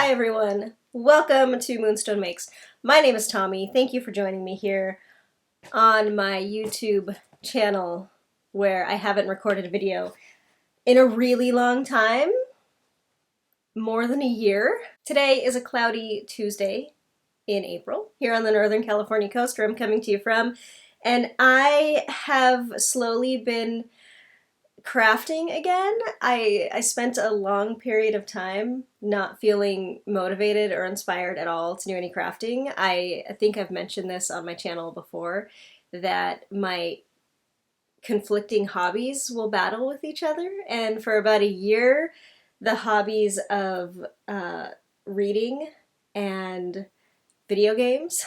Hi everyone, welcome to Moonstone Makes. My name is Tommy. Thank you for joining me here on my YouTube channel where I haven't recorded a video in a really long time, more than a year. Today is a cloudy Tuesday in April here on the Northern California coast where I'm coming to you from, and I have slowly been crafting again. I spent a long period of time not feeling motivated or inspired at all to do any crafting. I think I've mentioned this on my channel before, that my conflicting hobbies will battle with each other, and for about a year the hobbies of reading and video games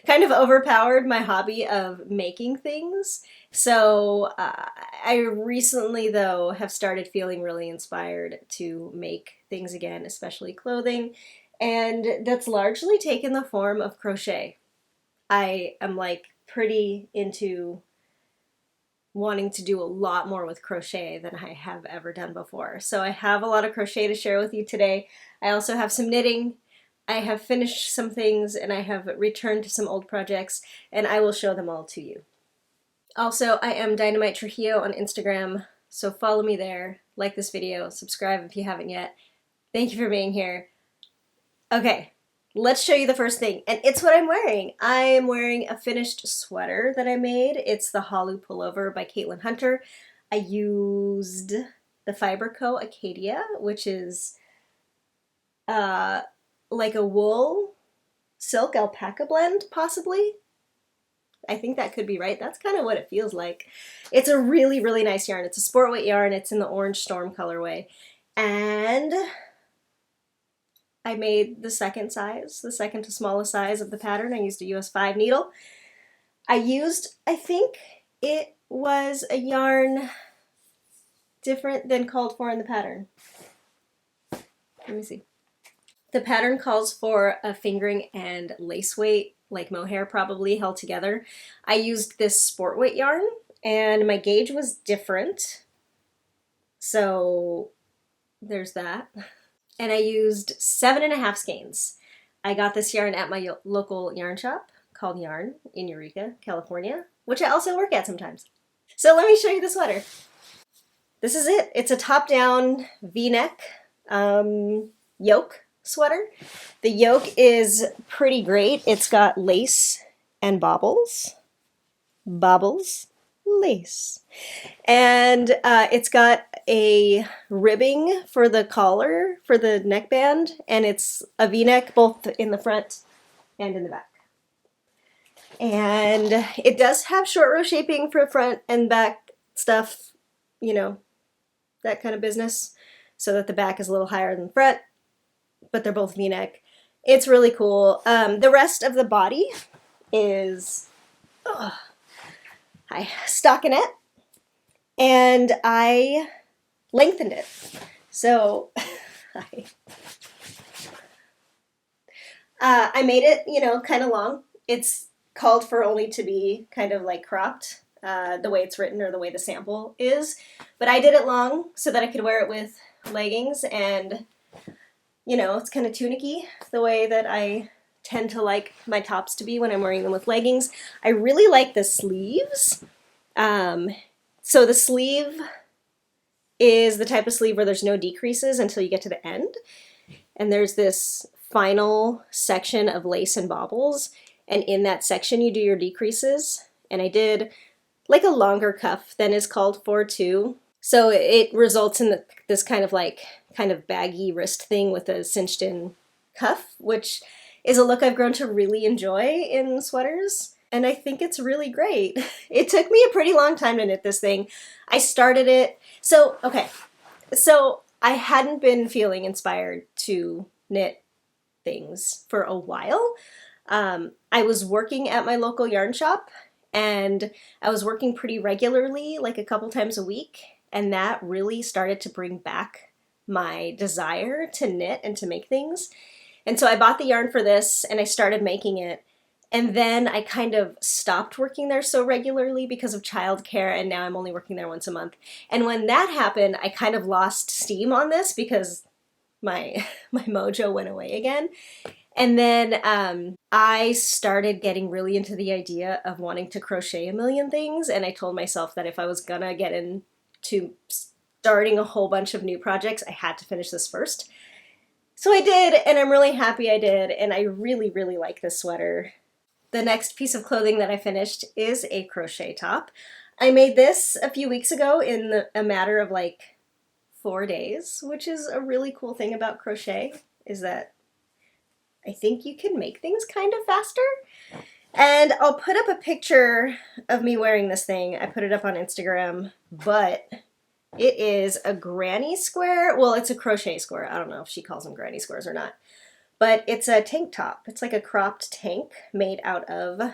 kind of overpowered my hobby of making things. So I recently, though, have started feeling really inspired to make things again, especially clothing, and that's largely taken the form of crochet. I am like pretty into wanting to do a lot more with crochet than I have ever done before. So I have a lot of crochet to share with you today. I also have some knitting. I have finished some things, and I have returned to some old projects, and I will show them all to you. Also, I am DynamiteTrujillo on Instagram, so follow me there, like this video, subscribe if you haven't yet. Thank you for being here. Okay, let's show you the first thing, and it's what I'm wearing. I am wearing a finished sweater that I made. It's the Halu pullover by Caitlin Hunter. I used the Fiberco Acadia, which is like a wool silk alpaca blend, possibly. I think that could be right. That's kind of what it feels like. It's a really, really nice yarn. It's a sport weight yarn. It's in the Orange Storm colorway. And I made the second size, the second to smallest size of the pattern. I used a US 5 needle. I think it was a yarn different than called for in the pattern. Let me see. The pattern calls for a fingering and lace weight, like mohair probably, held together. I used this sport weight yarn, and my gauge was different, so there's that. And I used 7.5 skeins. I got this yarn at my local yarn shop called Yarn in Eureka, California, which I also work at sometimes. So let me show you the sweater. This is it. It's a top-down V-neck yoke sweater. The yoke is pretty great. It's got lace and bobbles, lace, and it's got a ribbing for the collar, for the neckband, and it's a V-neck both in the front and in the back. And it does have short row shaping for front and back stuff, you know, that kind of business, so that the back is a little higher than the front, but they're both V-neck. It's really cool. The rest of the body is stockinette, and I lengthened it. So I made it, you know, kind of long. It's called for only to be kind of like cropped, the way it's written or the way the sample is, but I did it long so that I could wear it with leggings, and you know, it's kind of tunicky, the way that I tend to like my tops to be when I'm wearing them with leggings. I really like the sleeves. So the sleeve is the type of sleeve where there's no decreases until you get to the end. And there's this final section of lace and bobbles. And in that section you do your decreases. And I did like a longer cuff than is called for too. So it results in this kind of baggy wrist thing with a cinched in cuff, which is a look I've grown to really enjoy in sweaters, and I think it's really great. It took me a pretty long time to knit this thing. I started it, so I hadn't been feeling inspired to knit things for a while. I was working at my local yarn shop, and I was working pretty regularly, like a couple times a week, and that really started to bring back my desire to knit and to make things. And so I bought the yarn for this, and I started making it, and then I kind of stopped working there so regularly because of childcare, and now I'm only working there once a month. And when that happened, I kind of lost steam on this because my my mojo went away again. And then I started getting really into the idea of wanting to crochet a million things, and I told myself that if I was gonna get into starting a whole bunch of new projects, I had to finish this first. So I did, and I'm really happy I did, and I really, really like this sweater. The next piece of clothing that I finished is a crochet top. I made this a few weeks ago in a matter of like 4 days, which is a really cool thing about crochet, is that I think you can make things kind of faster. And I'll put up a picture of me wearing this thing. I put it up on Instagram, but it is a granny square. Well, it's a crochet square. I don't know if she calls them granny squares or not. But it's a tank top. It's like a cropped tank made out of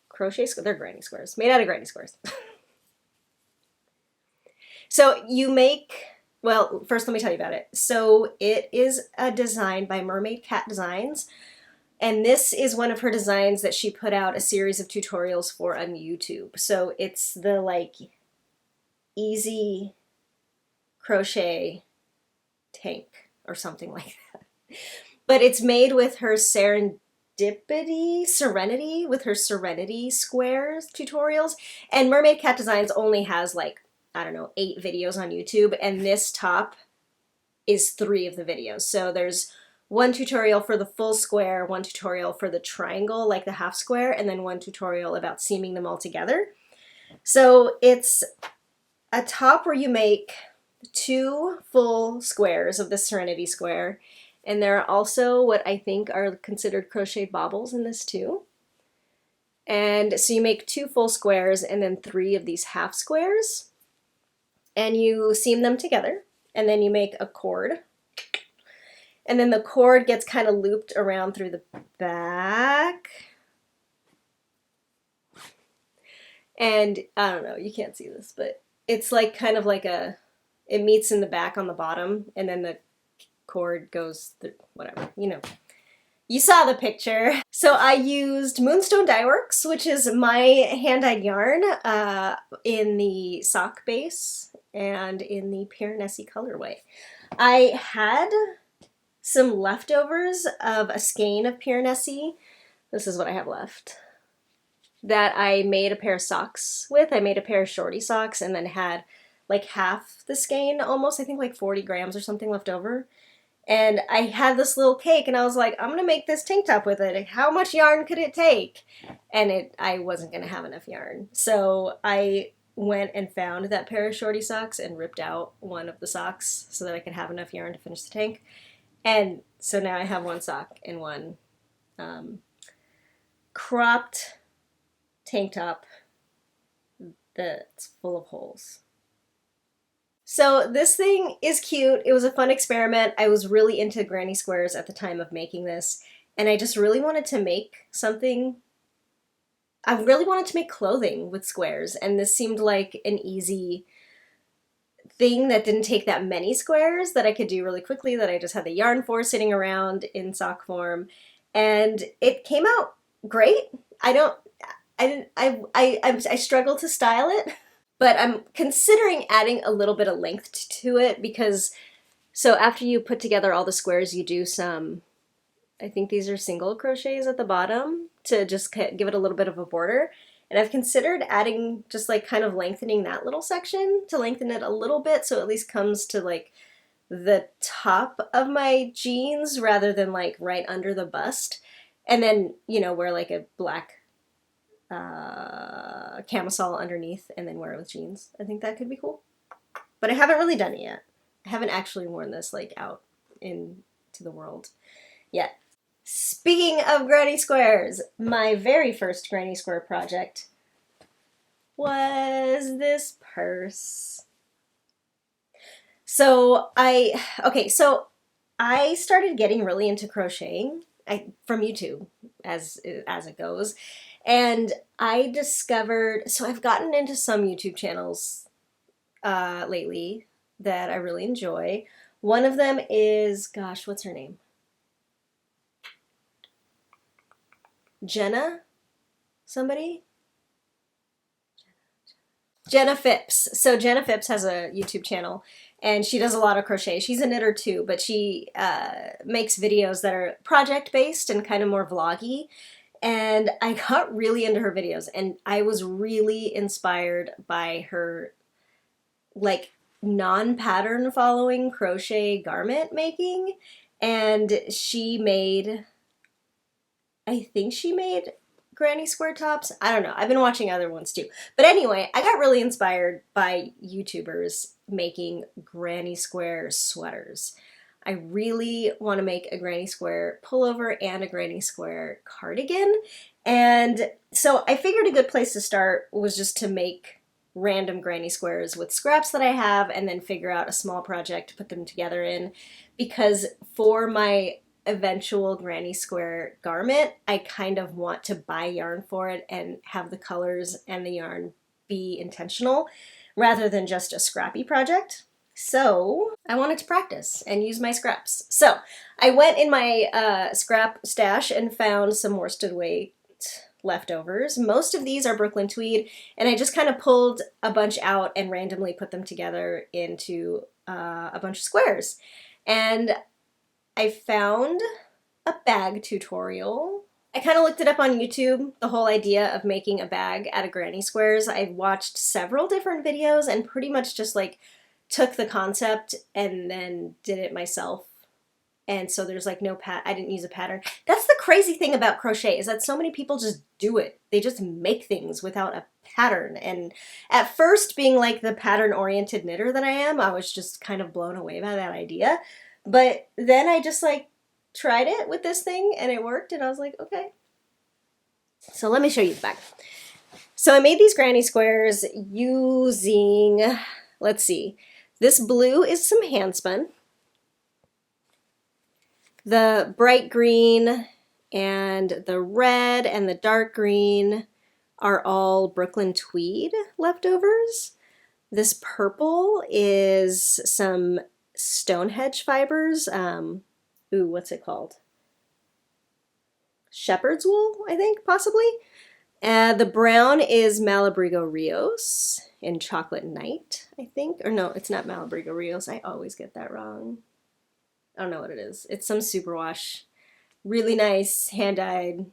crochet squares. They're granny squares. Made out of granny squares. So you make, well, first let me tell you about it. So it is a design by Mermaid Cat Designs. And this is one of her designs that she put out a series of tutorials for on YouTube. So it's the like easy crochet tank or something like that. But it's made with her Serenity squares tutorials. And Mermaid Cat Designs only has like, I don't know, 8 videos on YouTube. And this top is 3 of the videos. So there's one tutorial for the full square, one tutorial for the triangle, like the half square, and then one tutorial about seaming them all together. So it's a top where you make 2 full squares of the Serenity square, and there are also what I think are considered crocheted baubles in this too. And so you make 2 full squares and then 3 of these half squares, and you seam them together, and then you make a cord. And then the cord gets kind of looped around through the back. And I don't know, you can't see this, but it's like kind of like it meets in the back on the bottom, and then the cord goes through, whatever, you know. You saw the picture. So I used Moonstone Dyeworks, which is my hand-dyed yarn, in the sock base and in the Piranesi colorway. I had some leftovers of a skein of Piranesi. This is what I have left. That I made a pair of socks with. I made a pair of shorty socks and then had like half the skein almost, I think like 40 grams or something left over. And I had this little cake and I was like, I'm gonna make this tank top with it. How much yarn could it take? And I wasn't gonna have enough yarn. So I went and found that pair of shorty socks and ripped out one of the socks so that I could have enough yarn to finish the tank. And so now I have one sock and one cropped tank top that's full of holes. So this thing is cute. It was a fun experiment. I was really into granny squares at the time of making this, and I just really wanted to make something. I really wanted to make clothing with squares, and this seemed like an easy thing that didn't take that many squares that I could do really quickly, that I just had the yarn for sitting around in sock form, and it came out great. I struggle to style it, but I'm considering adding a little bit of length to it because, so after you put together all the squares, you do some, I think these are single crochets at the bottom to just give it a little bit of a border. And I've considered adding just like kind of lengthening that little section to lengthen it a little bit so it at least comes to like the top of my jeans rather than like right under the bust. And then, you know, wear like a black camisole underneath and then wear it with jeans. I think that could be cool. But I haven't really done it yet. I haven't actually worn this like out into the world yet. Speaking of granny squares, my very first granny square project was this purse. So I started getting really into crocheting from YouTube as it goes. And I discovered, so I've gotten into some YouTube channels lately that I really enjoy. One of them is, gosh, what's her name? Jenna? Somebody? Jenna Phipps. So Jenna Phipps has a YouTube channel, and she does a lot of crochet. She's a knitter too, but she makes videos that are project-based and kind of more vloggy. And I got really into her videos, and I was really inspired by her, like, non-pattern following crochet garment making. And she made, I think she made granny square tops. I don't know. I've been watching other ones too. But anyway, I got really inspired by YouTubers making granny square sweaters. I really want to make a granny square pullover and a granny square cardigan. And so I figured a good place to start was just to make random granny squares with scraps that I have, and then figure out a small project to put them together in. Because for my eventual granny square garment, I kind of want to buy yarn for it and have the colors and the yarn be intentional rather than just a scrappy project. So I wanted to practice and use my scraps. So I went in my scrap stash and found some worsted weight leftovers. Most of these are Brooklyn tweed, and I just kind of pulled a bunch out and randomly put them together into a bunch of squares. And I found a bag tutorial. I kind of looked it up on YouTube, the whole idea of making a bag out of granny squares. I watched several different videos and pretty much just like took the concept and then did it myself. And so there's like no I didn't use a pattern. That's the crazy thing about crochet, is that so many people just do it. They just make things without a pattern. And at first, being like the pattern-oriented knitter that I am, I was just kind of blown away by that idea. But then I just like tried it with this thing and it worked, and I was like, okay. So let me show you the bag. So I made these granny squares using, let's see, this blue is some handspun. The bright green and the red and the dark green are all Brooklyn tweed leftovers. This purple is some Stonehenge fibers. What's it called? Shepherd's wool, I think, possibly. The brown is Malabrigo Rios in Chocolate Night, I think. Or no, it's not Malabrigo Rios. I always get that wrong. I don't know what it is. It's some superwash. Really nice, hand-dyed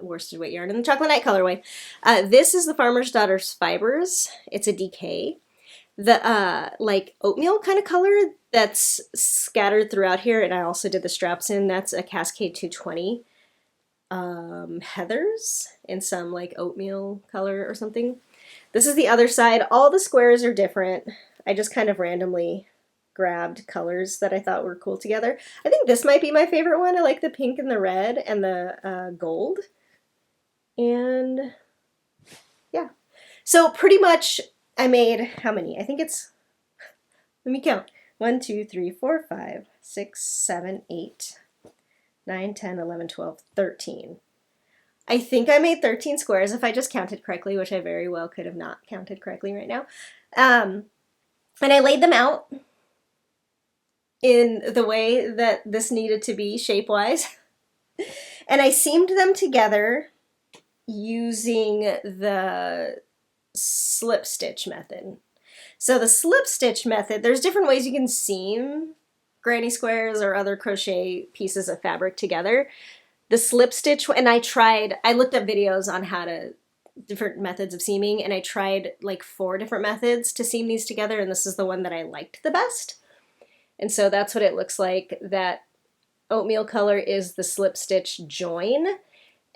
worsted weight yarn in the Chocolate Night colorway. This is the Farmer's Daughter's Fibers. It's a DK. The like oatmeal kind of color that's scattered throughout here, and I also did the straps in, that's a Cascade 220 Heathers in some like oatmeal color or something. This is the other side. All the squares are different. I just kind of randomly grabbed colors that I thought were cool together. I think this might be my favorite one. I like the pink and the red and the gold. And yeah. So pretty much I made, how many? I think it's, let me count. 1, 2, 3, 4, 5, 6, 7, 8, 9, 10, 11, 12, 13. I think I made 13 squares if I just counted correctly, which I very well could have not counted correctly right now. And I laid them out in the way that this needed to be shape-wise. And I seamed them together using the slip stitch method. So the slip stitch method, there's different ways you can seam granny squares or other crochet pieces of fabric together. The slip stitch, and I looked up videos on how to, different methods of seaming, and I tried like 4 different methods to seam these together, and this is the one that I liked the best. And so that's what it looks like. That oatmeal color is the slip stitch join.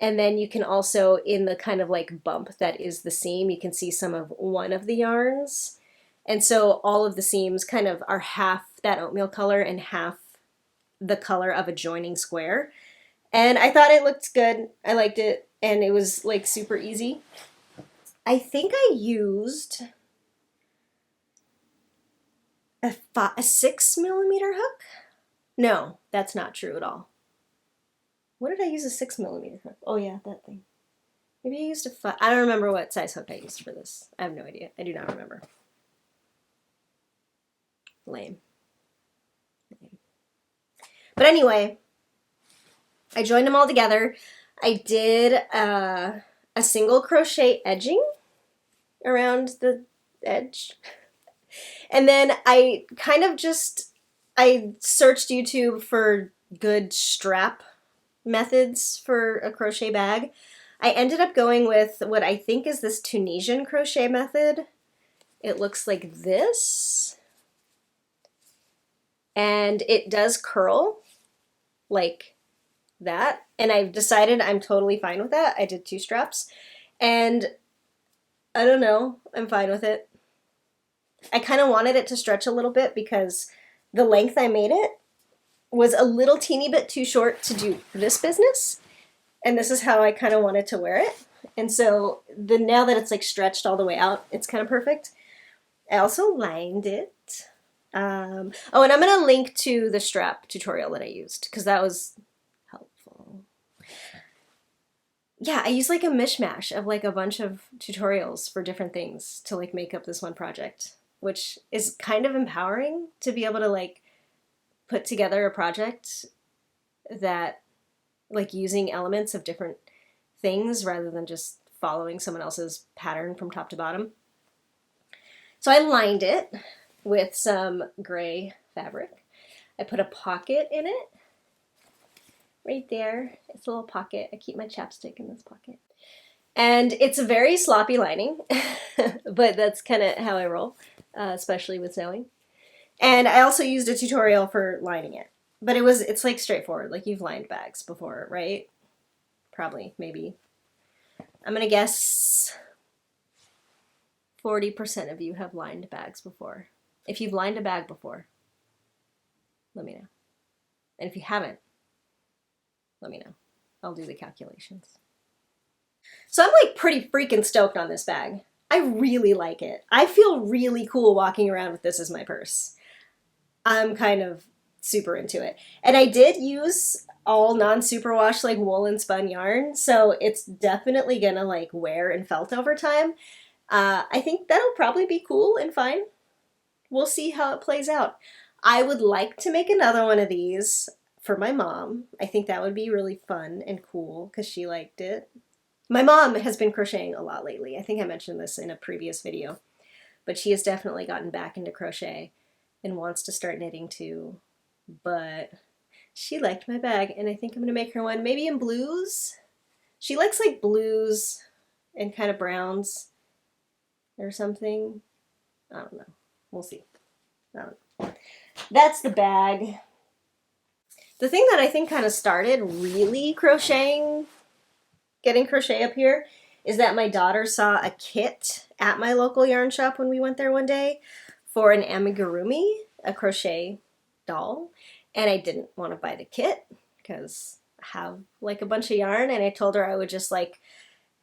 And then you can also, in the kind of like bump that is the seam, you can see some of one of the yarns. And so all of the seams kind of are half that oatmeal color and half the color of a joining square. And I thought it looked good. I liked it. And it was like super easy. I think I used a 6mm hook. No, that's not true at all. What did I use a 6mm hook? Oh yeah, that thing. Maybe I used a 5. I don't remember what size hook I used for this. I have no idea. I do not remember. Lame. But anyway, I joined them all together. I did a single crochet edging around the edge. And then I kind of I searched YouTube for good strap methods for a crochet bag. I ended up going with what I think is this Tunisian crochet method. It looks like this. And it does curl like that. And I've decided I'm totally fine with that. I did 2 straps. And I don't know, I'm fine with it. I kind of wanted it to stretch a little bit because the length I made it was a little teeny bit too short to do this business. And this is how I kind of wanted to wear it. And so now that it's like stretched all the way out, it's kind of perfect. I also lined it. Oh, and I'm going to link to the strap tutorial that I used because that was helpful. Yeah, I used like a mishmash of like a bunch of tutorials for different things to like make up this one project, which is kind of empowering to be able to like put together a project that like using elements of different things rather than just following someone else's pattern from top to bottom. So I lined it with some gray fabric. I put a pocket in it. Right there, it's a little pocket. I keep my chapstick in this pocket. And it's a very sloppy lining, but that's kind of how I roll, especially with sewing. And I also used a tutorial for lining it. But it's like straightforward, like you've lined bags before, right? Probably, maybe. I'm gonna guess 40% of you have lined bags before. If you've lined a bag before, let me know. And if you haven't, let me know. I'll do the calculations. So I'm like pretty freaking stoked on this bag. I really like it. I feel really cool walking around with this as my purse. I'm kind of super into it. And I did use all non-superwash like woolen spun yarn, so it's definitely gonna like wear and felt over time. I think that'll probably be cool and fine. We'll see how it plays out. I would like to make another one of these for my mom. I think that would be really fun and cool because she liked it. My mom has been crocheting a lot lately. I think I mentioned this in a previous video, but she has definitely gotten back into crochet and wants to start knitting too. But she liked my bag and I think I'm gonna make her one maybe in blues. She likes like blues and kind of browns or something. I don't know. We'll see. I don't know. That's the bag. The thing that I think kind of started really getting crochet up here, is that my daughter saw a kit at my local yarn shop when we went there one day for an amigurumi, a crochet doll, and I didn't want to buy the kit because I have like a bunch of yarn, and I told her I would just like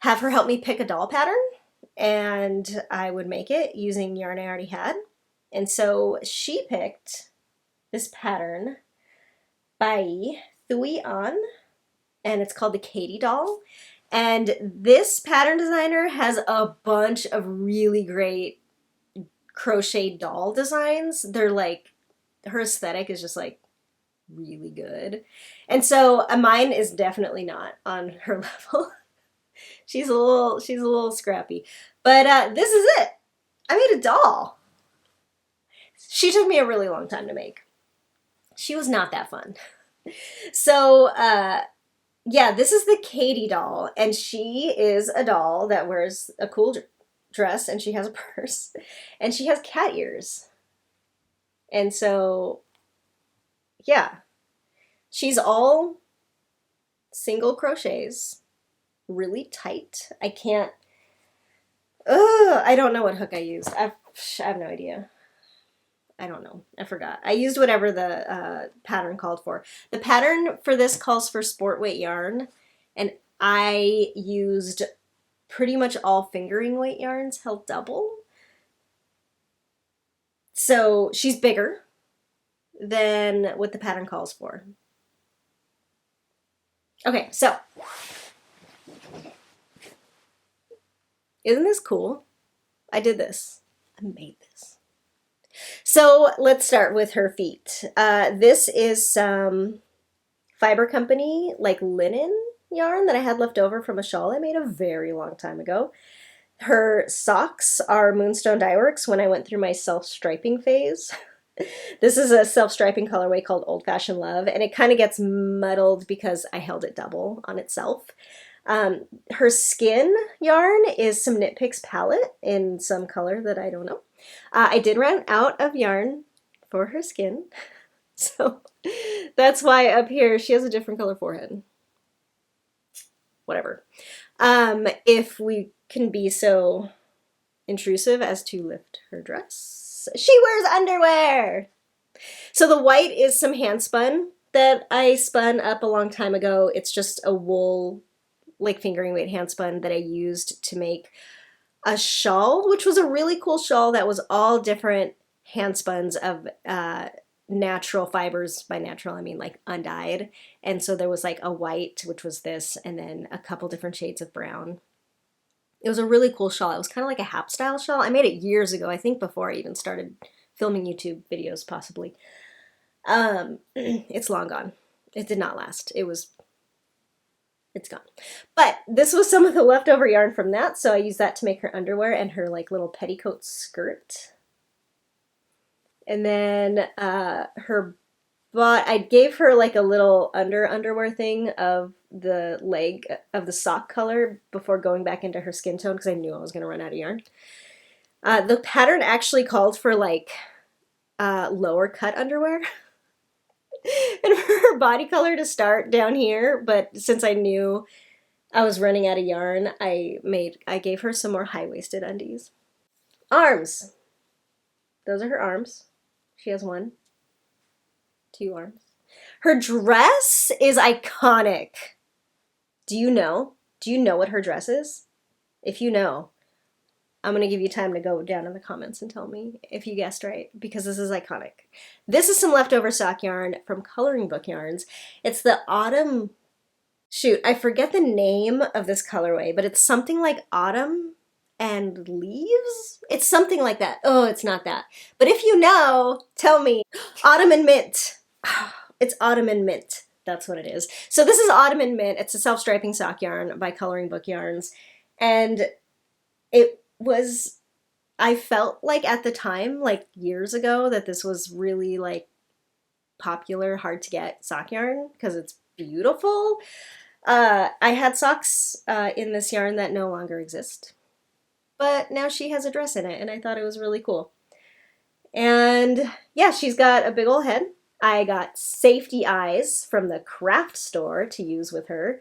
have her help me pick a doll pattern and I would make it using yarn I already had. And so she picked this pattern by Thui An, and it's called the Katie doll. And this pattern designer has a bunch of really great crochet doll designs. They're like, her aesthetic is just like really good. And so mine is definitely not on her level. She's a little scrappy. But this is it. I made a doll. She took me a really long time to make. She was not that fun. So, yeah, this is the Katie doll, and she is a doll that wears a cool dress, and she has a purse, and she has cat ears. And so, yeah, she's all single crochets, really tight. I don't know what hook I used. I have no idea. I don't know. I forgot. I used whatever the pattern called for. The pattern for this calls for sport weight yarn, and I used pretty much all fingering weight yarns held double. So she's bigger than what the pattern calls for. Okay, so isn't this cool? I did this. I made this. So let's start with her feet. This is some Fiber Company like linen yarn that I had left over from a shawl I made a very long time ago. Her socks are Moonstone Dyeworks when I went through my self-striping phase. This is a self-striping colorway called Old Fashioned Love, and it kind of gets muddled because I held it double on itself. Her skin yarn is some Knit Picks palette in some color that I don't know. I did run out of yarn for her skin, so that's why up here she has a different color forehead. Whatever. If we can be so intrusive as to lift her dress, she wears underwear! So the white is some hand spun that I spun up a long time ago. It's just a wool, like fingering weight hand spun that I used to make a shawl, which was a really cool shawl that was all different hand spuns of natural fibers. By natural, I mean like undyed. And so there was like a white, which was this, and then a couple different shades of brown. It was a really cool shawl. It was kind of like a Hap style shawl. I made it years ago, I think before I even started filming YouTube videos, possibly. It's long gone. It did not last. It's gone. But this was some of the leftover yarn from that, so I used that to make her underwear and her like little petticoat skirt. And then I gave her like a little underwear thing of the leg of the sock color before going back into her skin tone because I knew I was going to run out of yarn. The pattern actually called for like lower cut underwear and for her body color to start down here, but since I knew I was running out of yarn, I gave her some more high-waisted undies. Arms. Those are her arms. She has 1, 2 arms. Her dress is iconic. Do you know? Do you know what her dress is? If you know, I'm going to give you time to go down in the comments and tell me if you guessed right, because this is iconic. This is some leftover sock yarn from Coloring Book Yarns. It's the Autumn... Shoot, I forget the name of this colorway, but it's something like Autumn and Leaves? It's something like that. Oh, it's not that. But if you know, tell me. Autumn and Mint. It's Autumn and Mint. That's what it is. So this is Autumn and Mint. It's a self-striping sock yarn by Coloring Book Yarns. And it was, I felt like at the time, like years ago, that this was really like popular, hard to get sock yarn because it's beautiful. I had socks in this yarn that no longer exist, but now she has a dress in it, and I thought it was really cool. And yeah, she's got a big old head. I got safety eyes from the craft store to use with her.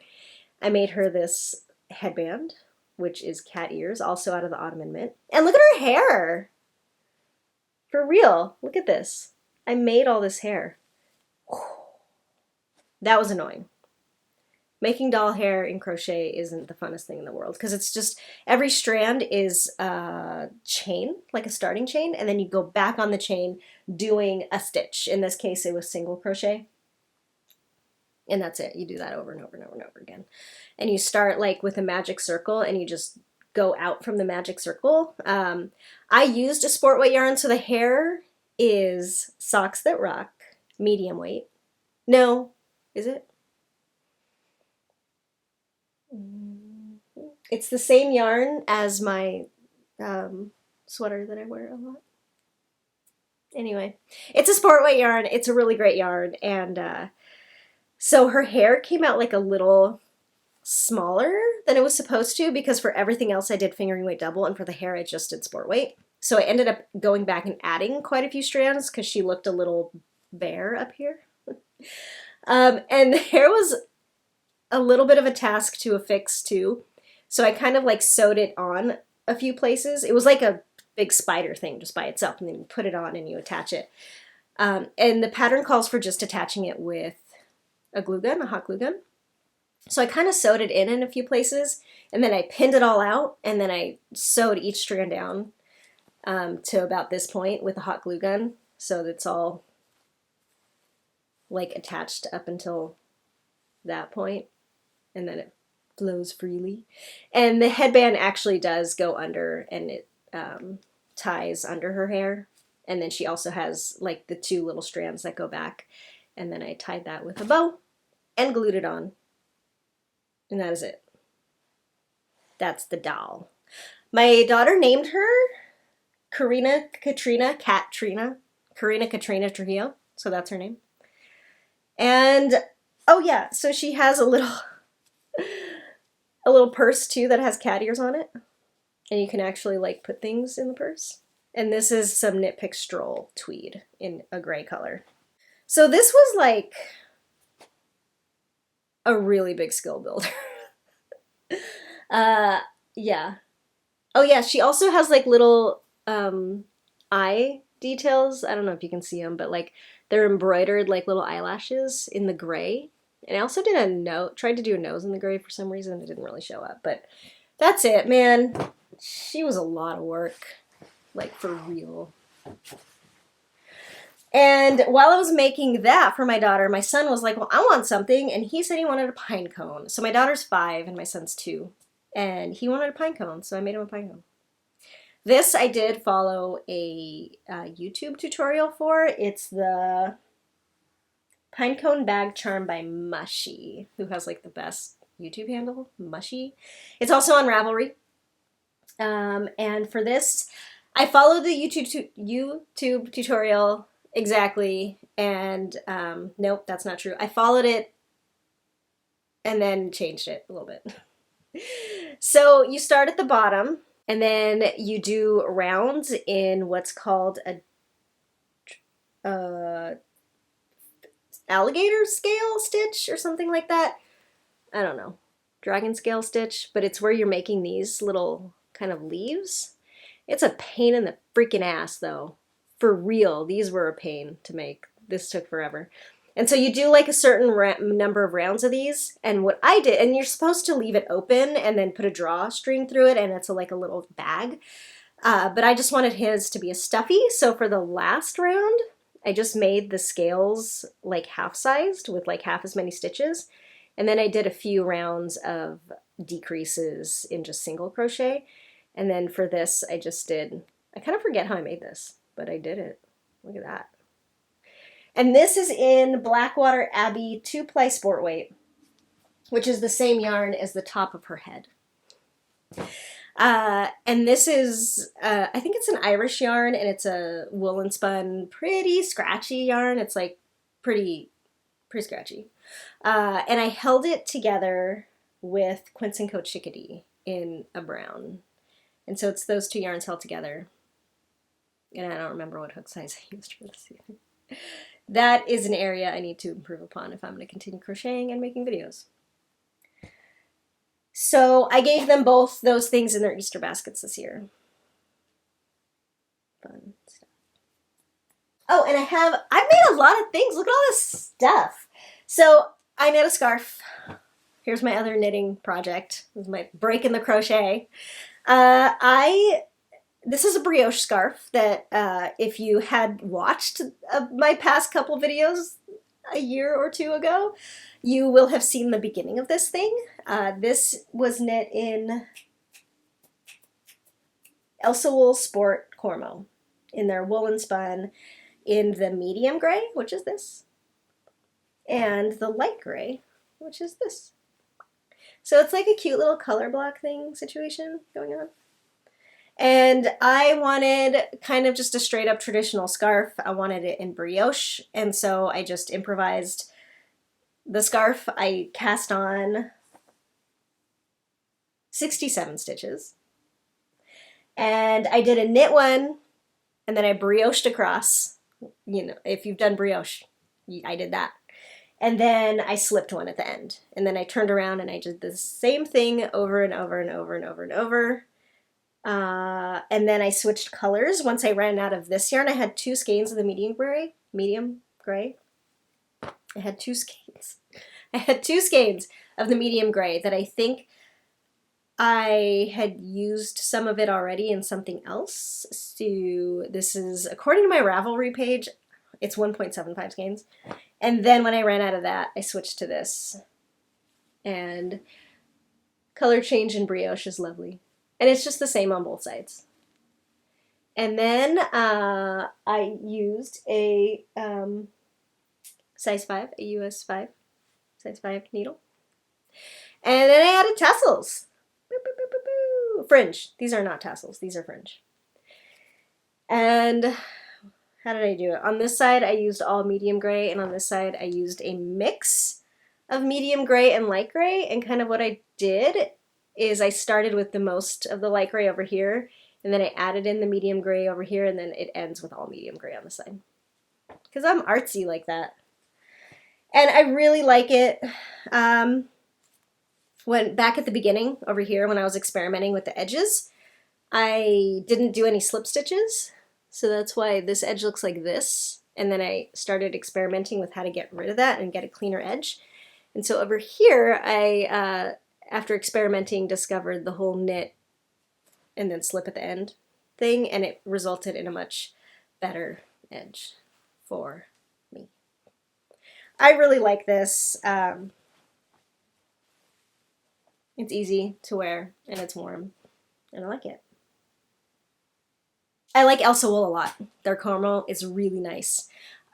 I made her this headband, which is cat ears, also out of the Autumn and Mint. And look at her hair! For real, look at this. I made all this hair. That was annoying. Making doll hair in crochet isn't the funnest thing in the world because it's just every strand is a chain, like a starting chain, and then you go back on the chain doing a stitch. In this case, it was single crochet. And that's it. You do that over and over and over and over again. And you start like with a magic circle and you just go out from the magic circle. I used a sport weight yarn, so the hair is Socks That Rock, medium weight. No, is it? It's the same yarn as my sweater that I wear a lot. Anyway, it's a sport weight yarn. It's a really great yarn. And so her hair came out like a little smaller than it was supposed to because for everything else I did fingering weight double and for the hair I just did sport weight. So I ended up going back and adding quite a few strands because she looked a little bare up here. And the hair was a little bit of a task to affix too. So I kind of like sewed it on a few places. It was like a big spider thing just by itself, and then you put it on and you attach it. And the pattern calls for just attaching it with a glue gun, a hot glue gun. So I kind of sewed it in a few places, and then I pinned it all out, and then I sewed each strand down to about this point with a hot glue gun, so that it's all like attached up until that point, and then it flows freely. And the headband actually does go under, and it ties under her hair, and then she also has like the 2 little strands that go back, and then I tied that with a bow and glued it on. And that is it. That's the doll. My daughter named her Kat-Trina, Corrina Kat-Trina Trujillo. So that's her name. And oh yeah, so she has a little purse too that has cat ears on it. And you can actually like put things in the purse. And this is some Knit Pick Stroll tweed in a gray color. So this was like a really big skill builder. Yeah. Oh yeah, she also has like little eye details. I don't know if you can see them, but like they're embroidered like little eyelashes in the gray. And I also did tried to do a nose in the gray for some reason. It didn't really show up, but that's it, man. She was a lot of work, like for real. And while I was making that for my daughter, my son was like, well, I want something. And he said he wanted a pine cone. So my daughter's 5 and my son's 2. And he wanted a pine cone, so I made him a pine cone. This I did follow a YouTube tutorial for. It's the Pinecone Bag Charm by Mushy, who has like the best YouTube handle, Mushy. It's also on Ravelry. And for this, I followed the YouTube tutorial exactly, and nope, that's not true. I followed it and then changed it a little bit. So you start at the bottom, and then you do rounds in what's called a alligator scale stitch or something like that. I don't know, dragon scale stitch, but it's where you're making these little kind of leaves. It's a pain in the freaking ass though. For real, these were a pain to make. This took forever. And so you do like a certain number of rounds of these. And what I did, and you're supposed to leave it open and then put a drawstring through it, and it's like a little bag. But I just wanted his to be a stuffy. So for the last round, I just made the scales like half-sized with like half as many stitches. And then I did a few rounds of decreases in just single crochet. And then for this, I kind of forget how I made this, but I did it. Look at that. And this is in Blackwater Abbey 2-ply sport weight, which is the same yarn as the top of her head. And this is, I think it's an Irish yarn, and it's a woolen spun, pretty scratchy yarn. It's like pretty scratchy. And I held it together with Quince & Co. Chickadee in a brown. And so it's those two yarns held together. And I don't remember what hook size I used for this either. That is an area I need to improve upon if I'm going to continue crocheting and making videos. So I gave them both those things in their Easter baskets this year. Fun stuff. Oh, and I've made a lot of things. Look at all this stuff. So I knit a scarf. Here's my other knitting project. This is my break in the crochet. This is a brioche scarf that if you had watched my past couple videos a year or two ago, you will have seen the beginning of this thing. This was knit in Elsa Wool Sport Cormo in their woolen spun in the medium gray, which is this, and the light gray, which is this. So it's like a cute little color block thing situation going on. And I wanted kind of just a straight up traditional scarf. I wanted it in brioche, and so I just improvised the scarf. I cast on 67 stitches, and I did a knit one, and then I brioched across. You know, if you've done brioche, I did that. And then I slipped one at the end, and then I turned around and I did the same thing over and over and over and over and over. And then I switched colors. Once I ran out of this yarn, I had 2 skeins of the medium gray. I had 2 skeins. I had 2 skeins of the medium gray that I think I had used some of it already in something else. So this is, according to my Ravelry page, it's 1.75 skeins. And then when I ran out of that, I switched to this. And color change in brioche is lovely. And it's just the same on both sides. And then I used a size 5, a US 5, size 5 needle. And then I added tassels. Boop, boop, boop, boop, fringe. These are not tassels, these are fringe. And how did I do it? On this side I used all medium gray, and on this side I used a mix of medium gray and light gray. And kind of what I did is I started with the most of the light gray over here, and then I added in the medium gray over here, and then it ends with all medium gray on the side. Because I'm artsy like that. And I really like it. When back at the beginning over here, when I was experimenting with the edges, I didn't do any slip stitches. So that's why this edge looks like this. And then I started experimenting with how to get rid of that and get a cleaner edge. And so over here, I, after experimenting, discovered the whole knit and then slip at the end thing, and it resulted in a much better edge for me. I really like this. It's easy to wear and it's warm, and I like it. I like Elsa wool a lot. Their caramel is really nice.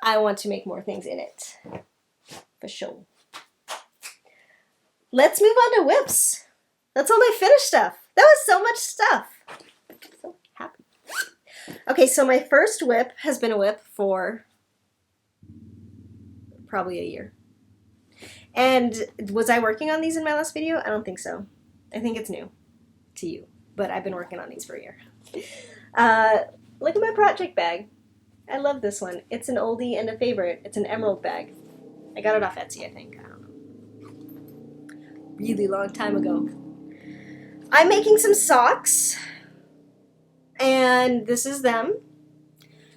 I want to make more things in it, for sure. Let's move on to whips. That's all my finished stuff. That was so much stuff. I'm so happy. Okay, so my first whip has been a whip for probably a year. And was I working on these in my last video? I don't think so. I think it's new to you, but I've been working on these for a year. Look at my project bag. I love this one. It's an oldie and a favorite. It's an emerald bag. I got it off Etsy, I think. I don't know. Really long time ago. I'm making some socks, and this is them.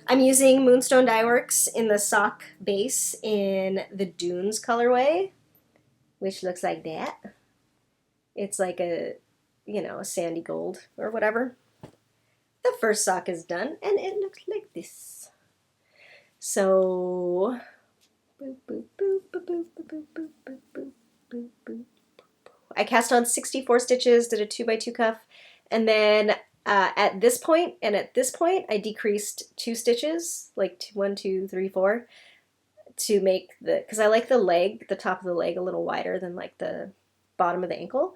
I'm using Moonstone Dyeworks in the sock base in the Dunes colorway, which looks like that. It's like a, you know, a sandy gold or whatever. The first sock is done, and it looks like this. So, boop, boop, boop, boop, boop, boop, boop, boop, boop, boop, boop. I cast on 64 stitches, did a 2x2 cuff, and then at this point and at this point, I decreased 2 stitches, like 1, 2, 3, 4, to make the, because I like the leg, the top of the leg a little wider than like the bottom of the ankle.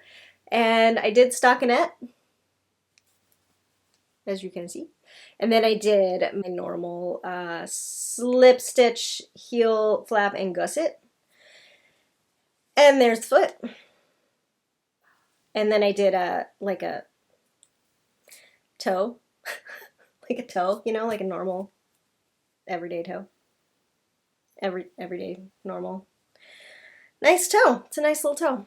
And I did stockinette, as you can see. And then I did my normal slip stitch, heel flap, and gusset. And there's the foot. And then I did like a toe, like a toe, you know, like a normal everyday toe. Everyday normal. Nice toe. It's a nice little toe.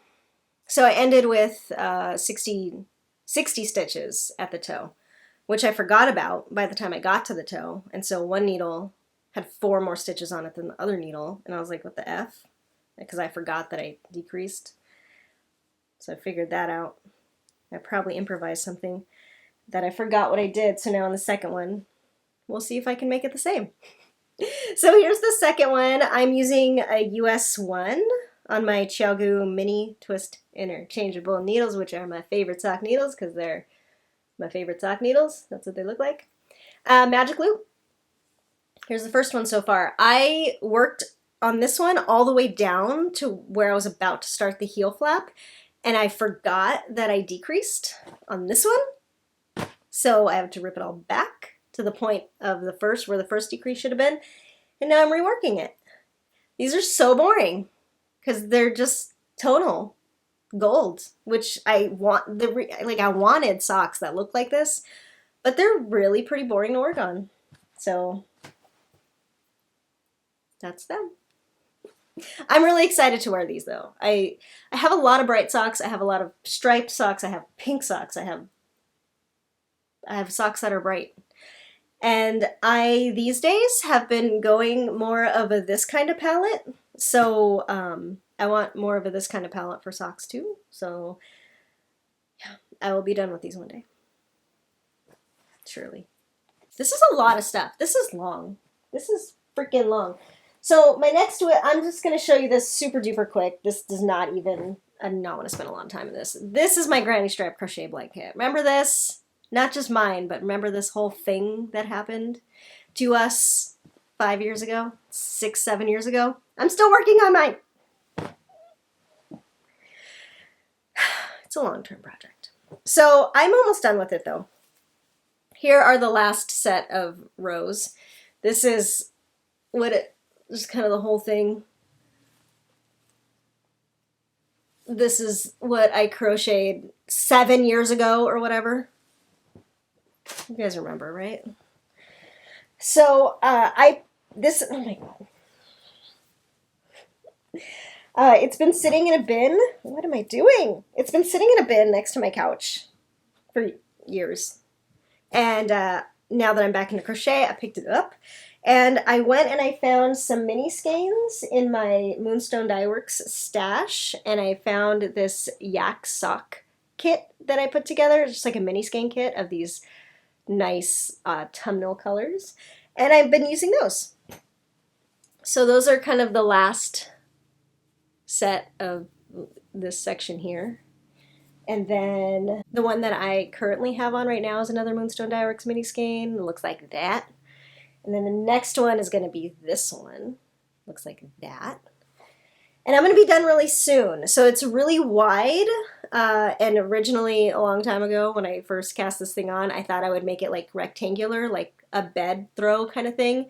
So I ended with 60 stitches at the toe, which I forgot about by the time I got to the toe. And so one needle had 4 more stitches on it than the other needle. And I was like, what the F? Because I forgot that I decreased. So I figured that out. I probably improvised something that I forgot what I did. So now on the second one, we'll see if I can make it the same. So here's the second one. I'm using a US 1 on my Chiaogu mini twist interchangeable needles, which are my favorite sock needles because they're my favorite sock needles. That's what they look like. Magic glue. Here's the first one so far. I worked on this one all the way down to where I was about to start the heel flap, and I forgot that I decreased on this one. So I have to rip it all back to the point of the first, where the first decrease should have been, and now I'm reworking it. These are so boring because they're just tonal gold, which I want. I wanted socks that look like this, but they're really pretty boring to work on. So that's them. I'm really excited to wear these though. I have a lot of bright socks. I have a lot of striped socks. I have pink socks. I have socks that are bright. And I, these days, have been going more of a this kind of palette. So I want more of a this kind of palette for socks too. So yeah, I will be done with these one day. Surely. This is a lot of stuff. This is long. This is freaking long. So my next whip, I'm just going to show you this super duper quick. This does not even, I do not want to spend a lot of time in this. This is my granny strap crochet blanket. Remember this? Not just mine, but remember this whole thing that happened to us 5 years ago, 6, 7 years ago? I'm still working on mine. It's a long-term project. So I'm almost done with it though. Here are the last set of rows. This is what it is, kind of the whole thing. This is what I crocheted 7 years ago or whatever. You guys remember, right? So oh my God. It's been sitting in a bin. What am I doing? It's been sitting in a bin next to my couch for years. And now that I'm back into crochet, I picked it up. And I went and I found some mini skeins in my Moonstone Dyeworks stash. And I found this yak sock kit that I put together. It's just like a mini skein kit of these nice autumnal colors. And I've been using those. So those are kind of the last set of this section here. And then the one that I currently have on right now is another Moonstone Dyeworks mini skein. It looks like that. And then the next one is going to be this one. Looks like that. And I'm going to be done really soon. So it's really wide. And originally, a long time ago, when I first cast this thing on, I thought I would make it like rectangular, like a bed throw kind of thing.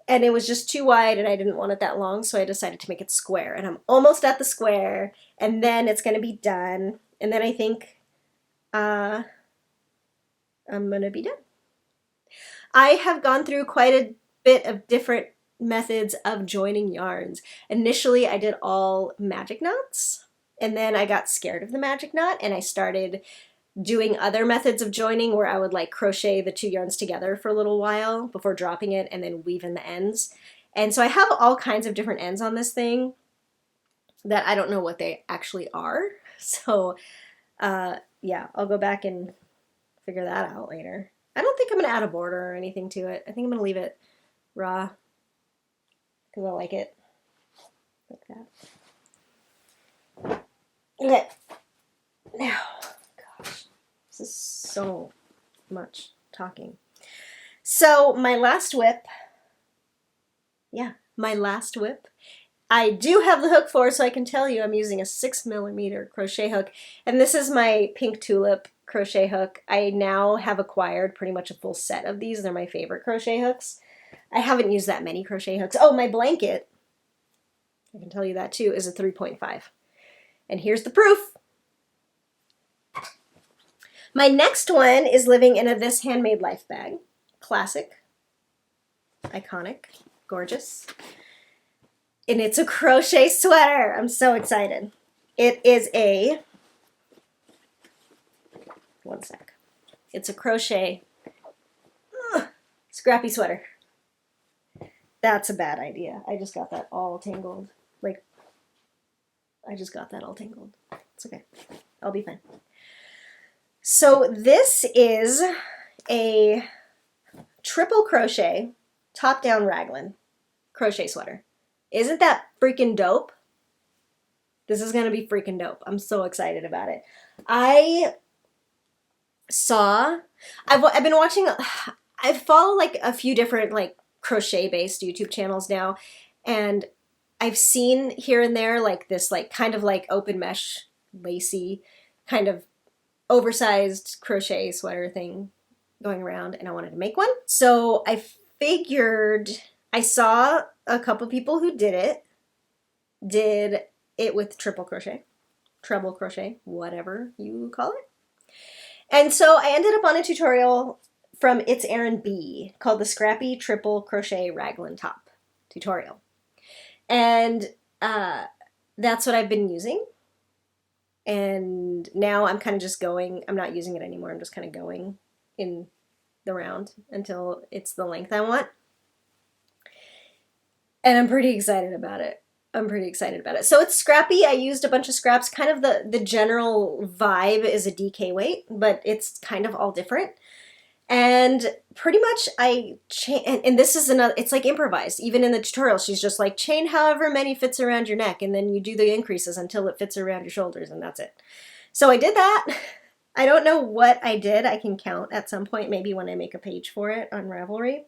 And it was just too wide and I didn't want it that long, so I decided to make it square. And I'm almost at the square, and then it's going to be done. And then I think I'm going to be done. I have gone through quite a bit of different methods of joining yarns. Initially, I did all magic knots, and then I got scared of the magic knot, and I started doing other methods of joining where I would like crochet the two yarns together for a little while before dropping it and then weave in the ends. And so I have all kinds of different ends on this thing that I don't know what they actually are. So yeah, I'll go back and figure that out later. I don't think I'm going to add a border or anything to it. I think I'm going to leave it raw because I like it like that. Okay, now, gosh, this is so much talking. So my last whip, I do have the hook for, so I can tell you I'm using a 6mm crochet hook, and this is my pink tulip crochet hook. I now have acquired pretty much a full set of these. They're my favorite crochet hooks. I haven't used that many crochet hooks. Oh, my blanket, I can tell you that too, is a 3.5. And here's the proof. My next one is living in a This Handmade Life bag. Classic, iconic, gorgeous. And it's a crochet sweater. I'm so excited. It is a, one sec. It's a crochet Scrappy sweater. That's a bad idea. I just got that all tangled. It's okay. I'll be fine. So this is a triple crochet, top-down raglan crochet sweater. Isn't that freaking dope? This is going to be freaking dope. I'm so excited about it. I've been watching, I follow like a few different like crochet-based YouTube channels now, and I've seen here and there like this like kind of like open mesh, lacy, kind of oversized crochet sweater thing going around, and I wanted to make one. So I figured, I saw a couple people who did it with triple crochet, treble crochet, whatever you call it. And so I ended up on a tutorial from It's Erin B called the Scrappy Triple Crochet Raglan Top tutorial. And that's what I've been using. And now I'm kind of just going, I'm not using it anymore. I'm just kind of going in the round until it's the length I want. And I'm pretty excited about it. So it's scrappy. I used a bunch of scraps. Kind of the general vibe is a DK weight, but it's kind of all different. And pretty much and this is another, it's like improvised. Even in the tutorial, she's just like, chain however many fits around your neck, and then you do the increases until it fits around your shoulders, and that's it. So I did that. I don't know what I did. I can count at some point, maybe when I make a page for it on Ravelry.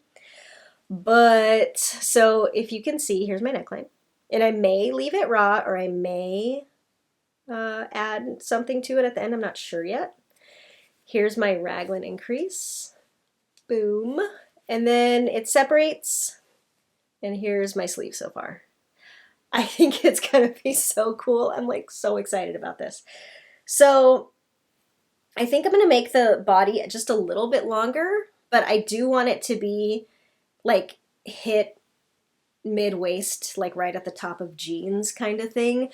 But, so if you can see, here's my neckline. And I may leave it raw, or I may add something to it at the end. I'm not sure yet. Here's my Raglan increase. Boom. And then it separates. And here's my sleeve so far. I think it's gonna be so cool. I'm like so excited about this. So I think I'm gonna make the body just a little bit longer, but I do want it to be like hit mid-waist, like right at the top of jeans kind of thing.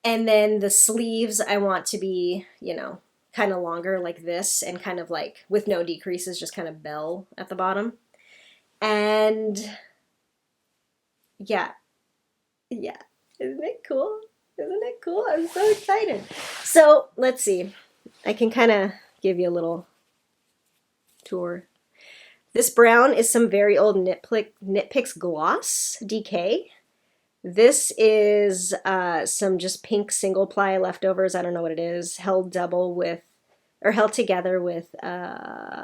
And then the sleeves I want to be, you know, kind of longer like this and kind of like with no decreases, just kind of bell at the bottom. And yeah, isn't it cool? Isn't it cool? I'm so excited. So let's see. I can kind of give you a little tour. This brown is some very old Knit Gloss DK. This is some just pink single ply leftovers. I don't know what it is. Held together with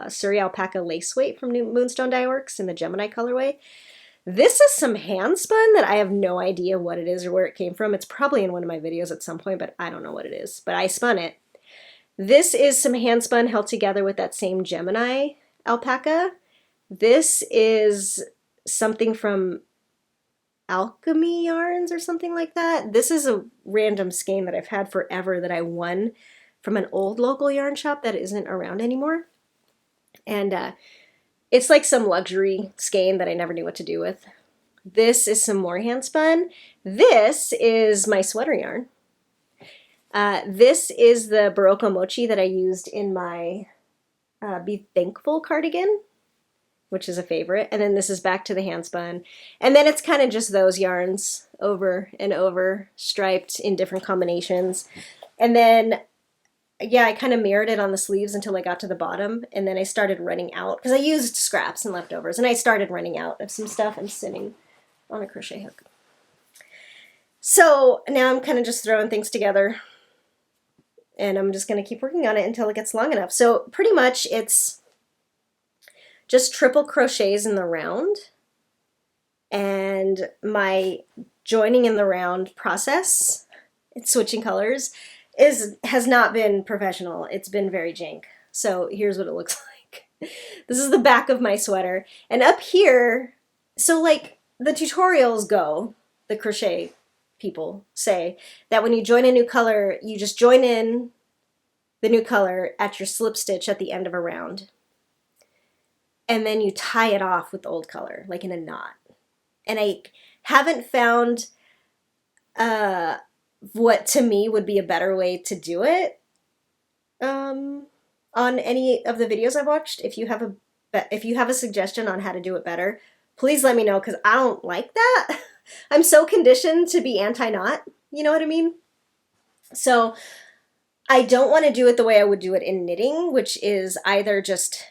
Surrey Alpaca lace weight from Moonstone Dyeworks in the Gemini colorway. This is some hand spun that I have no idea what it is or where it came from. It's probably in one of my videos at some point, but I don't know what it is. But I spun it. This is some hand spun held together with that same Gemini alpaca. This is something from Alchemy Yarns or something like that. This is a random skein that I've had forever that I won from an old local yarn shop that isn't around anymore. And it's like some luxury skein that I never knew what to do with. This is some more hand spun. This is my sweater yarn. This is the Barocco Mochi that I used in my Be Thankful cardigan, which is a favorite. And then this is back to the hand spun. And then it's kind of just those yarns over and over, striped in different combinations. And then yeah, I kind of mirrored it on the sleeves until I got to the bottom, and then I started running out, because I used scraps and leftovers, and I started running out of some stuff. I'm sitting on a crochet hook. So now I'm kind of just throwing things together, and I'm just going to keep working on it until it gets long enough. So pretty much it's just triple crochets in the round, and my joining in the round process, it's switching colors, has not been professional. It's been very jank. So here's what it looks like. This is the back of my sweater. And up here, so like the tutorials go, the crochet people say that when you join a new color, you just join in the new color at your slip stitch at the end of a round. And then you tie it off with the old color, like in a knot. And I haven't found what to me would be a better way to do it on any of the videos I've watched. If you have a suggestion on how to do it better, please let me know, because I don't like that. I'm so conditioned to be anti-knot, you know what I mean? So I don't want to do it the way I would do it in knitting, which is either just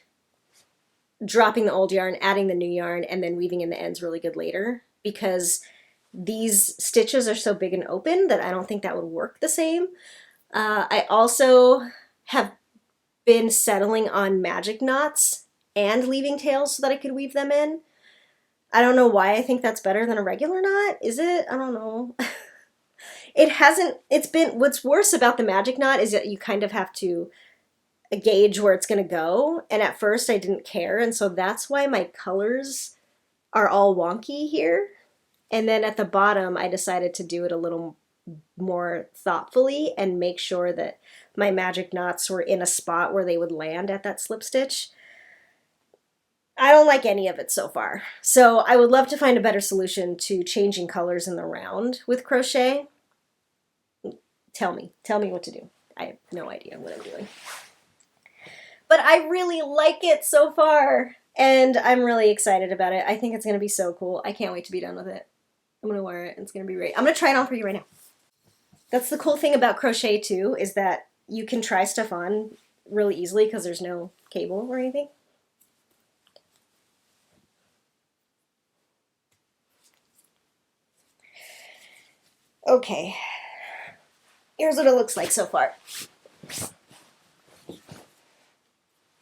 dropping the old yarn, adding the new yarn, and then weaving in the ends really good later, because these stitches are so big and open that I don't think that would work the same. I also have been settling on magic knots and leaving tails so that I could weave them in. I don't know why I think that's better than a regular knot. Is it? I don't know. What's worse about the magic knot is that you kind of have to gauge where it's going to go. And at first I didn't care. And so that's why my colors are all wonky here. And then at the bottom, I decided to do it a little more thoughtfully and make sure that my magic knots were in a spot where they would land at that slip stitch. I don't like any of it so far. So I would love to find a better solution to changing colors in the round with crochet. Tell me what to do. I have no idea what I'm doing. But I really like it so far, and I'm really excited about it. I think it's going to be so cool. I can't wait to be done with it. I'm going to wear it, and it's going to be great. I'm going to try it on for you right now. That's the cool thing about crochet, too, is that you can try stuff on really easily because there's no cable or anything. Okay. Here's what it looks like so far.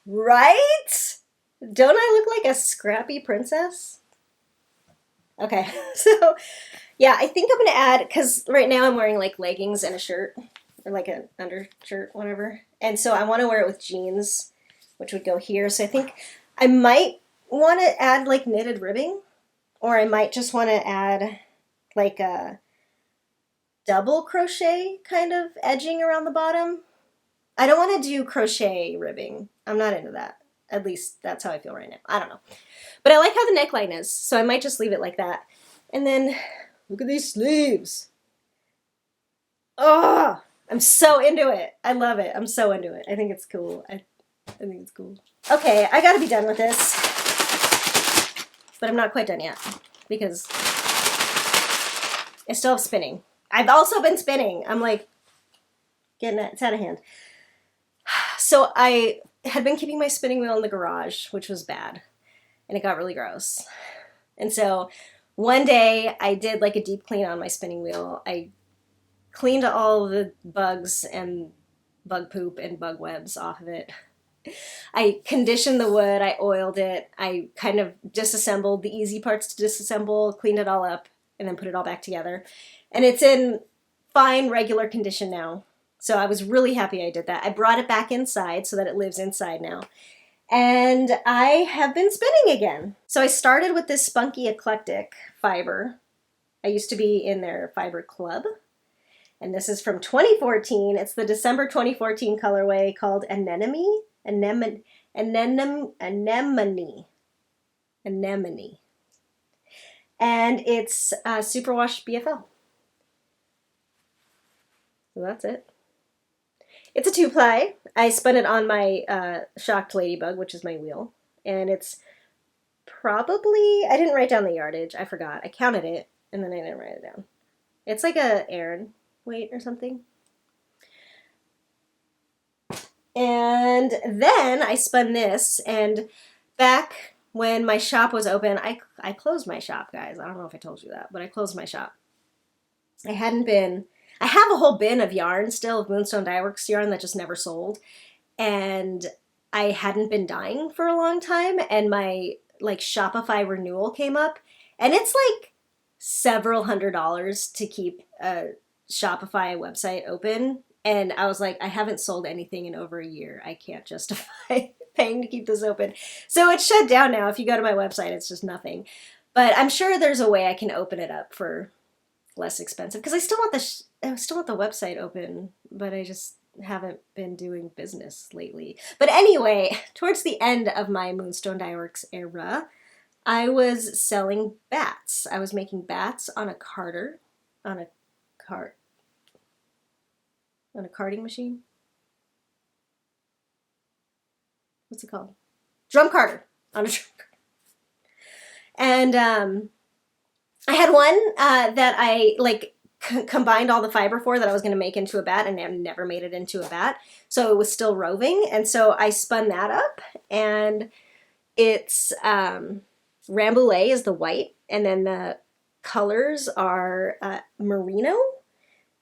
Right? Don't I look like a scrappy princess? Okay, so yeah, I think I'm going to add, because right now I'm wearing like leggings and a shirt, or like an undershirt, whatever. And so I want to wear it with jeans, which would go here. So I think I might want to add like knitted ribbing, or I might just want to add like a double crochet kind of edging around the bottom. I don't want to do crochet ribbing. I'm not into that. At least that's how I feel right now. I don't know. But I like how the neckline is, so I might just leave it like that. And then, look at these sleeves. Oh, I'm so into it. I love it. I'm so into it. I think it's cool. I think it's cool. Okay, I gotta be done with this. But I'm not quite done yet, because I still have spinning. I've also been spinning. I'm like, getting it. It's out of hand. So I had been keeping my spinning wheel in the garage, which was bad. And it got really gross. And so one day I did like a deep clean on my spinning wheel. I cleaned all the bugs and bug poop and bug webs off of it. I conditioned the wood, I oiled it, I kind of disassembled the easy parts to disassemble, cleaned it all up, and then put it all back together. And it's in fine, regular condition now. So I was really happy I did that. I brought it back inside so that it lives inside now. And I have been spinning again. So I started with this Spunky Eclectic fiber. I used to be in their fiber club. And this is from 2014. It's the December 2014 colorway called Anemone. Anemone. And it's superwash BFL. So that's it. It's a 2-ply. I spun it on my Shocked Ladybug, which is my wheel. And it's probably, I didn't write down the yardage. I forgot. I counted it, and then I didn't write it down. It's like a Aran weight or something. And then I spun this, and back when my shop was open, I closed my shop, guys. I don't know if I told you that, but I closed my shop. I have a whole bin of yarn still, of Moonstone Dyeworks yarn that just never sold. And I hadn't been dyeing for a long time, and my like Shopify renewal came up, and it's like several $100s to keep a Shopify website open. And I was like, I haven't sold anything in over a year. I can't justify paying to keep this open. So it's shut down now. If you go to my website, it's just nothing. But I'm sure there's a way I can open it up for less expensive, because I still want the website open, but I just haven't been doing business lately. But anyway, towards the end of my Moonstone Dyeworks era, I was selling bats. I was making bats on a carter, on a carding machine. What's it called? Drum carder. On a drum carder. And I had one that I like combined all the fiber for that I was going to make into a bat, and I never made it into a bat. So it was still roving. And so I spun that up, and it's Rambouillet is the white, and then the colors are merino.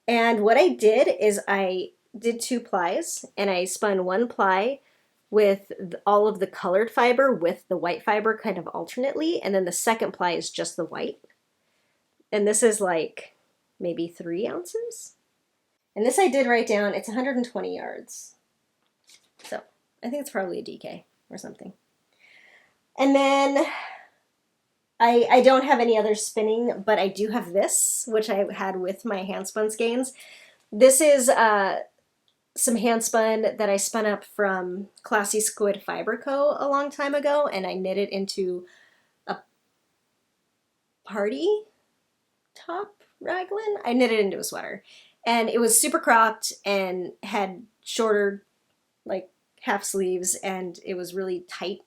And what I did is I did 2 plies, and I spun 1 ply with all of the colored fiber with the white fiber kind of alternately, and then the second ply is just the white. And this is like maybe 3 ounces. And this I did write down, it's 120 yards. So I think it's probably a DK or something. And then I don't have any other spinning, but I do have this, which I had with my handspun skeins. This is some handspun that I spun up from Classy Squid Fiber Co. a long time ago, and I knit it into a party top raglan. I knit it into a sweater, and it was super cropped and had shorter like half sleeves, and it was really tight.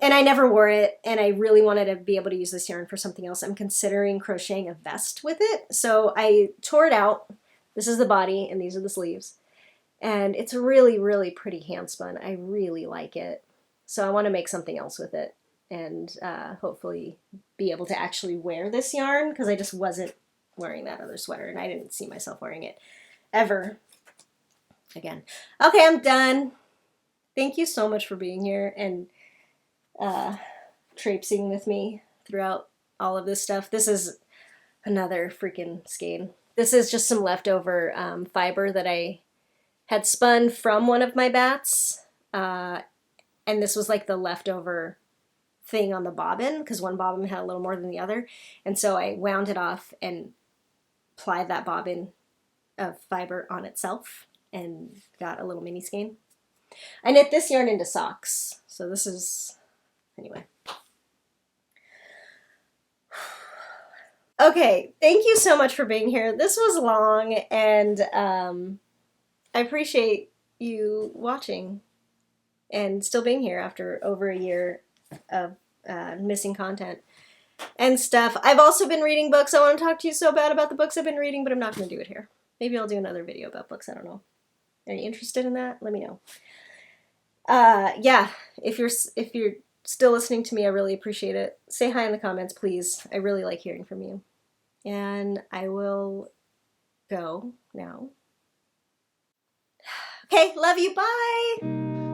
And I never wore it, and I really wanted to be able to use this yarn for something else. I'm considering crocheting a vest with it, so I tore it out. This is the body, and these are the sleeves. And it's really, really pretty handspun. I really like it. So I want to make something else with it, and hopefully be able to actually wear this yarn, because I just wasn't wearing that other sweater, and I didn't see myself wearing it ever again. Okay, I'm done. Thank you so much for being here and traipsing with me throughout all of this stuff. This is another freaking skein. This is just some leftover fiber that I had spun from one of my bats, and this was like the leftover thing on the bobbin, because one bobbin had a little more than the other, and so I wound it off and applied that bobbin of fiber on itself and got a little mini skein. I knit this yarn into socks, so this is, anyway. Okay, thank you so much for being here. This was long, and I appreciate you watching and still being here after over a year of missing content and stuff. I've also been reading books. I want to talk to you so bad about the books I've been reading, but I'm not going to do it here. Maybe I'll do another video about books. I don't know. Are you interested in that? Let me know. Yeah, if you're still listening to me, I really appreciate it. Say hi in the comments, please. I really like hearing from you. And I will go now. Okay, love you. Bye.